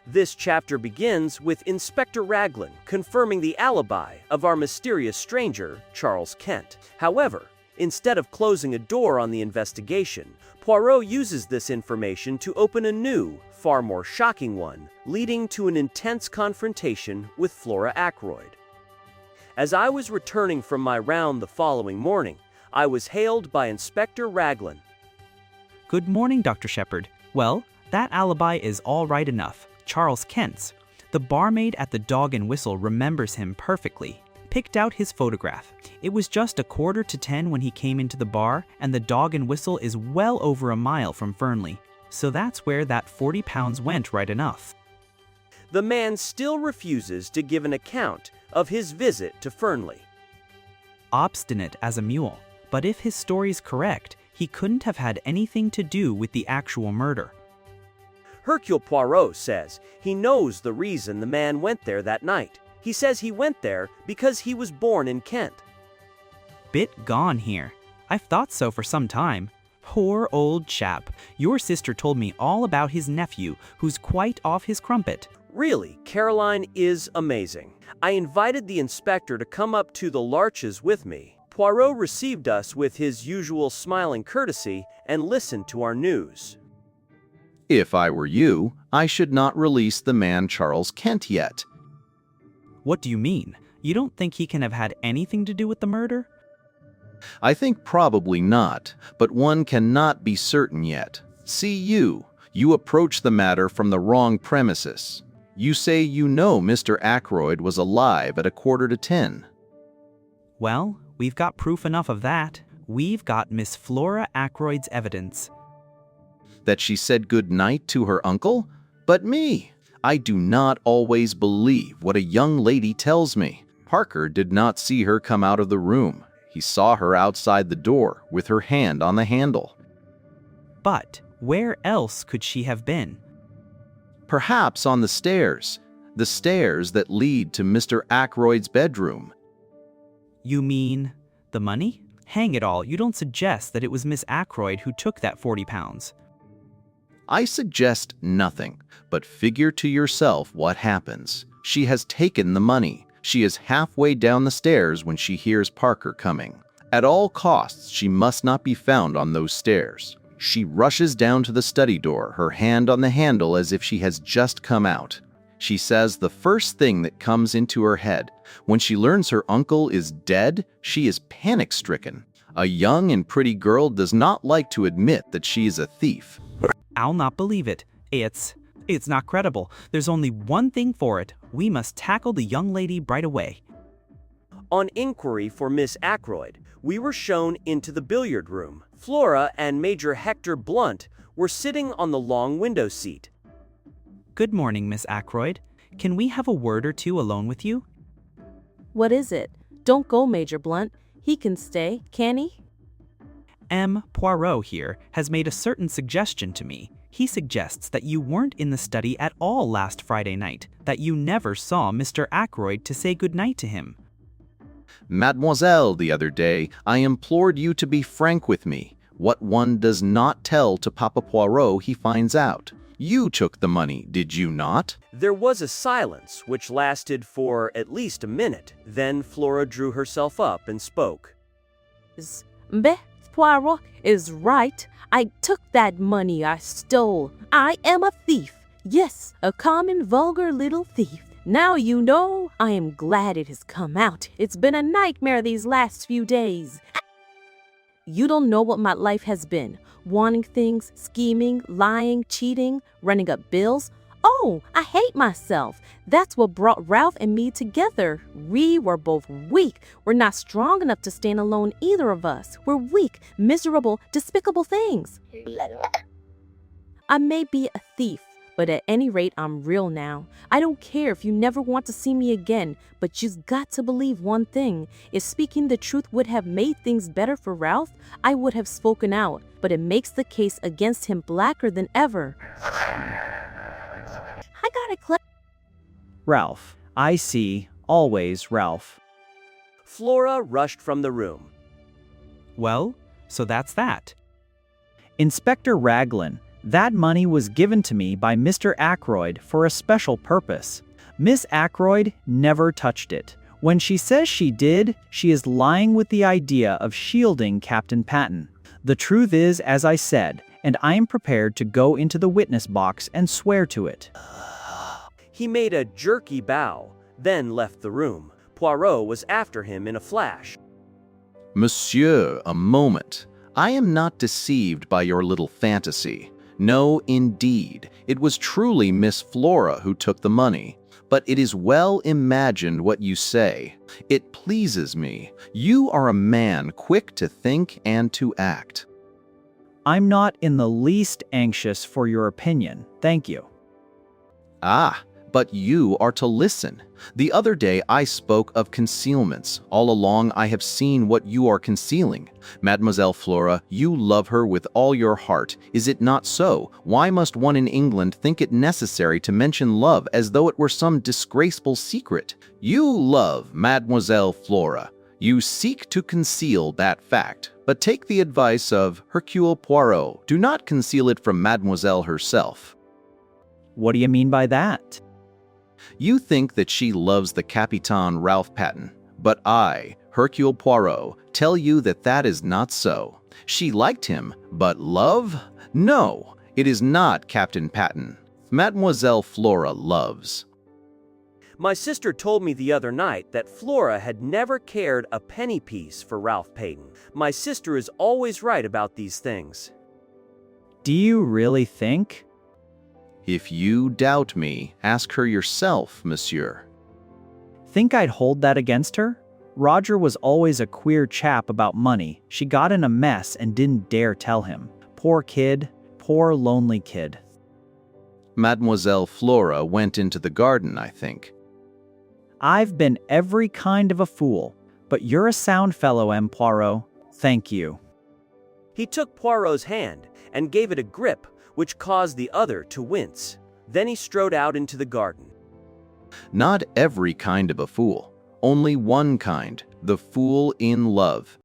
This chapter begins with Inspector Raglan confirming the alibi of our mysterious stranger, Charles Kent. However, instead of closing a door on the investigation, Poirot uses this information to open a new, far more shocking one, leading to an intense confrontation with Flora Ackroyd. As I was returning from my round the following morning, I was hailed by Inspector Raglan. Good morning, Dr. Shepard. Well, that alibi is all right enough. Charles Kent's. The barmaid at the Dog and Whistle remembers him perfectly. Picked out his photograph. It was just 9:45 when he came into the bar, and the Dog and Whistle is well over a mile from Fernley. So that's where that £40 went right enough. The man still refuses to give an account of his visit to Fernley. Obstinate as a mule. But if his story's correct, he couldn't have had anything to do with the actual murder. Hercule Poirot says he knows the reason the man went there that night. He says he went there because he was born in Kent. Bit gone here. I've thought so for some time. Poor old chap. Your sister told me all about his nephew, who's quite off his crumpet. Really, Caroline is amazing. I invited the inspector to come up to the Larches with me. Poirot received us with his usual smiling courtesy and listened to our news. If I were you, I should not release the man Charles Kent yet. What do you mean? You don't think he can have had anything to do with the murder? I think probably not, but one cannot be certain yet. See, you approach the matter from the wrong premises. You say you know Mr. Ackroyd was alive at 9:45. Well, we've got proof enough of that. We've got Miss Flora Ackroyd's evidence. That she said good night to her uncle? But me, I do not always believe what a young lady tells me. Parker did not see her come out of the room. He saw her outside the door with her hand on the handle. But where else could she have been? Perhaps on the stairs that lead to Mr. Ackroyd's bedroom. You mean the money? Hang it all, you don't suggest that it was Miss Ackroyd who took that £40. I suggest nothing, but figure to yourself what happens. She has taken the money. She is halfway down the stairs when she hears Parker coming. At all costs, she must not be found on those stairs. She rushes down to the study door, her hand on the handle as if she has just come out. She says the first thing that comes into her head. When she learns her uncle is dead, she is panic-stricken. A young and pretty girl does not like to admit that she is a thief. I'll not believe it. It's not credible. There's only one thing for it. We must tackle the young lady right away. On inquiry for Miss Ackroyd, we were shown into the billiard room. Flora and Major Hector Blunt were sitting on the long window seat. Good morning, Miss Ackroyd. Can we have a word or two alone with you? What is it? Don't go, Major Blunt. He can stay, can he? M. Poirot here has made a certain suggestion to me. He suggests that you weren't in the study at all last Friday night, that you never saw Mr. Ackroyd to say good night to him. Mademoiselle, the other day, I implored you to be frank with me. What one does not tell to Papa Poirot, he finds out. You took the money, did you not? There was a silence which lasted for at least a minute. Then Flora drew herself up and spoke. Poirot is right. I took that money I stole. I am a thief. Yes, a common, vulgar little thief. Now you know. I am glad it has come out. It's been a nightmare these last few days. You don't know what my life has been. Wanting things, scheming, lying, cheating, running up bills. Oh, I hate myself. That's what brought Ralph and me together. We were both weak. We're not strong enough to stand alone, either of us. We're weak, miserable, despicable things. I may be a thief, but at any rate, I'm real now. I don't care if you never want to see me again, but you've got to believe one thing. If speaking the truth would have made things better for Ralph, I would have spoken out, but it makes the case against him blacker than ever. I got it, Claire. Ralph. I see. Always Ralph. Flora rushed from the room. Well, so that's that. Inspector Raglan, That money was given to me by Mr. Ackroyd for a special purpose. Miss Ackroyd never touched it. When she says she did, she is lying with the idea of shielding Captain Patten. The truth is, as I said, and I am prepared to go into the witness box and swear to it." He made a jerky bow, then left the room. Poirot was after him in a flash. "Monsieur, a moment. I am not deceived by your little fantasy. No, indeed, it was truly Miss Flora who took the money. But it is well imagined what you say. It pleases me. You are a man quick to think and to act." "I'm not in the least anxious for your opinion, thank you." "Ah, but you are to listen. The other day I spoke of concealments. All along I have seen what you are concealing. Mademoiselle Flora, you love her with all your heart. Is it not so? Why must one in England think it necessary to mention love as though it were some disgraceful secret? You love Mademoiselle Flora. You seek to conceal that fact. But take the advice of Hercule Poirot. Do not conceal it from Mademoiselle herself." "What do you mean by that?" "You think that she loves the Capitan Ralph Patten, but I, Hercule Poirot, tell you that that is not so. She liked him, but love? No, it is not Captain Patten. Mademoiselle Flora loves." My sister told me the other night that Flora had never cared a penny piece for Ralph Patten. My sister is always right about these things. "Do you really think?" If you doubt me, ask her yourself, monsieur. "Think I'd hold that against her? Roger was always a queer chap about money. She got in a mess and didn't dare tell him. Poor kid, poor lonely kid." Mademoiselle Flora went into the garden, I think. "I've been every kind of a fool, but you're a sound fellow, M. Poirot. Thank you." He took Poirot's hand and gave it a grip, which caused the other to wince. Then he strode out into the garden. Not every kind of a fool. Only one kind, the fool in love.